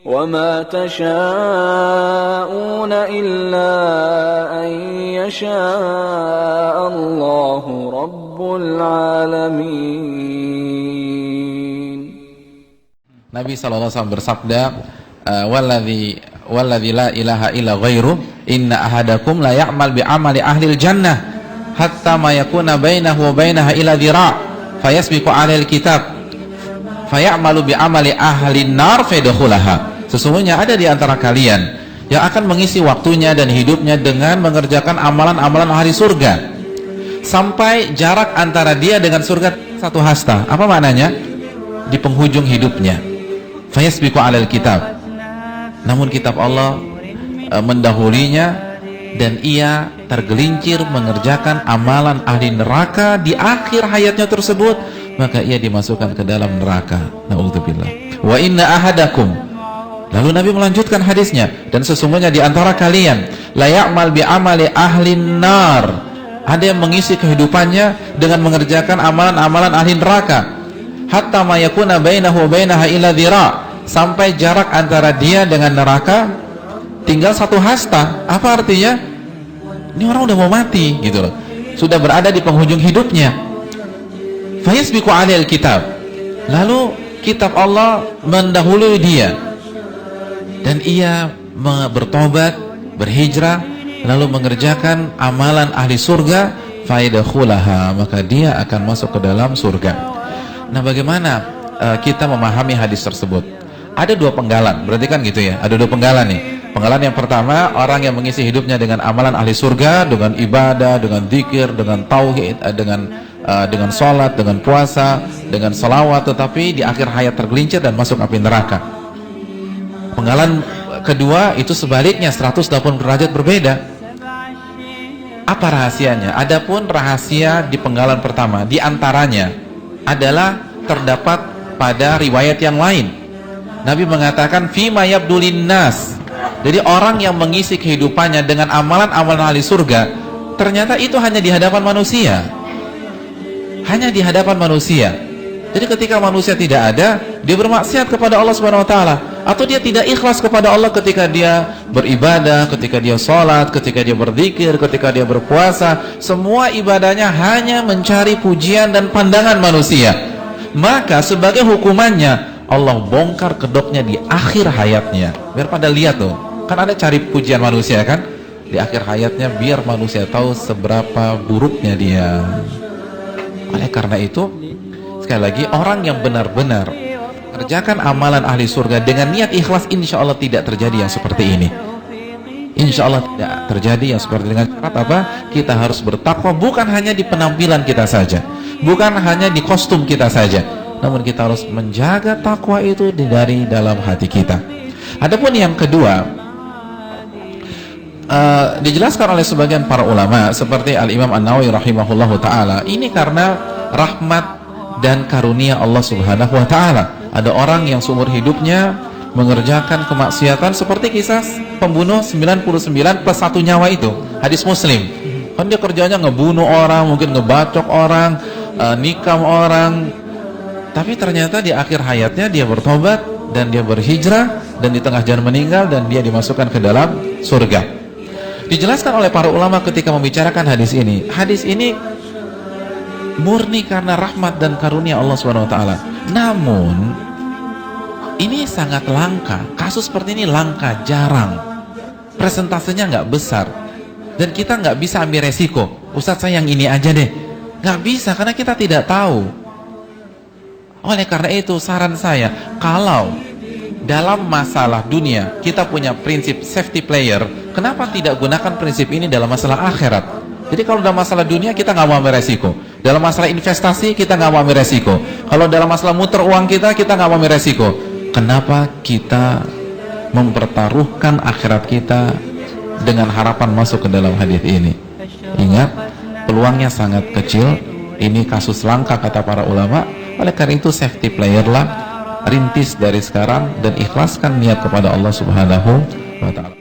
وَمَا تَشَاءُونَ إِلَّا أَن يَشَاءَ اللَّهُ رَبُّ الْعَالَمِينَ. Nabi SAW bersabda, walladzi la ilaha illa ghairu inna ahadakum la ya'mal bi amali ahlil jannah hatta ma yakuna bainahu wa bainaha illa dhira' fayasbiqu 'alal kitab fayamalu bi amali ahlin nar fayadkhulaha. Sesungguhnya ada di antara kalian yang akan mengisi waktunya dan hidupnya dengan mengerjakan amalan-amalan ahli surga sampai jarak antara dia dengan surga 1 hasta. Apa maknanya? Di penghujung hidupnya. Fayasbiqu 'alal kitab. Namun kitab Allah mendahulinya dan ia tergelincir mengerjakan amalan ahli neraka di akhir hayatnya tersebut, maka ia dimasukkan ke dalam neraka. Na'udzubillah. Wa inna ahadakum, lalu Nabi melanjutkan hadisnya, dan sesungguhnya di antara kalian la ya'mal bi amali ahli nar, ada yang mengisi kehidupannya dengan mengerjakan amalan-amalan ahli neraka, hatta ma yakuna bainahu wa bainaha illa dhira', sampai jarak antara dia dengan neraka tinggal 1 hasta. Apa artinya? Ini orang udah mau mati gitu loh, sudah berada di penghujung hidupnya. Fayasbiqu 'alal kitab, lalu kitab Allah mendahului dia dan ia bertobat, berhijrah, lalu mengerjakan amalan ahli surga, fayadkhulaha, maka dia akan masuk ke dalam surga. Nah, bagaimana kita memahami hadis tersebut? Ada 2 penggalan, berarti kan gitu ya, ada 2 penggalan nih. Penggalan yang pertama, orang yang mengisi hidupnya dengan amalan ahli surga, dengan ibadah, dengan zikir, dengan tauhid, dengan sholat, dengan puasa, dengan salawat, tetapi di akhir hayat tergelincir dan masuk api neraka. Penggalan kedua itu sebaliknya, 180 derajat berbeda. Apa rahasianya? Adapun rahasia di penggalan pertama, di antaranya adalah terdapat pada riwayat yang lain. Nabi mengatakan fima yabdulin nas. Jadi orang yang mengisi kehidupannya dengan amalan-amalan ahli surga, ternyata itu hanya di hadapan manusia. Hanya di hadapan manusia. Jadi ketika manusia tidak ada, dia bermaksiat kepada Allah Subhanahu wa taala, atau dia tidak ikhlas kepada Allah ketika dia beribadah, ketika dia sholat, ketika dia berzikir, ketika dia berpuasa, semua ibadahnya hanya mencari pujian dan pandangan manusia. Maka sebagai hukumannya, Allah bongkar kedoknya di akhir hayatnya, biar pada lihat tuh, kan ada cari pujian manusia kan, di akhir hayatnya biar manusia tahu seberapa buruknya dia. Oleh karena itu, sekali lagi, orang yang benar-benar kerjakan amalan ahli surga dengan niat ikhlas, insya Allah tidak terjadi yang seperti ini. Insya Allah tidak terjadi yang seperti dengan syarat apa? Kita harus bertakwa, bukan hanya di penampilan kita saja, bukan hanya di kostum kita saja, namun kita harus menjaga takwa itu dari dalam hati kita. Adapun yang kedua, dijelaskan oleh sebagian para ulama seperti Al-Imam An-Nawawi rahimahullahu ta'ala, ini karena rahmat dan karunia Allah Subhanahu wa ta'ala. Ada orang yang seumur hidupnya mengerjakan kemaksiatan seperti kisah pembunuh 99 plus 1 nyawa itu, hadis Muslim. Kan dia kerjanya ngebunuh orang, mungkin ngebacok orang, nikam orang, tapi ternyata di akhir hayatnya dia bertobat dan dia berhijrah, dan di tengah jalan meninggal dan dia dimasukkan ke dalam surga. Dijelaskan oleh para ulama ketika membicarakan hadis ini murni karena rahmat dan karunia Allah Subhanahu wa taala. Namun ini sangat langka, kasus seperti ini langka, jarang, presentasenya nggak besar, dan kita nggak bisa ambil resiko, Ustadz saya yang ini aja deh, nggak bisa, karena kita tidak tahu. Oleh karena itu saran saya, kalau dalam masalah dunia kita punya prinsip safety player, kenapa tidak gunakan prinsip ini dalam masalah akhirat? Jadi kalau dalam masalah dunia kita nggak mau ambil resiko, dalam masalah investasi kita nggak mau ambil resiko, kalau dalam masalah muter uang kita nggak mau ambil resiko. Kenapa kita mempertaruhkan akhirat kita dengan harapan masuk ke dalam hadis ini? Ingat, peluangnya sangat kecil. Ini kasus langka kata para ulama. Oleh karena itu safety player lah, rintis dari sekarang dan ikhlaskan niat kepada Allah Subhanahu wa ta'ala.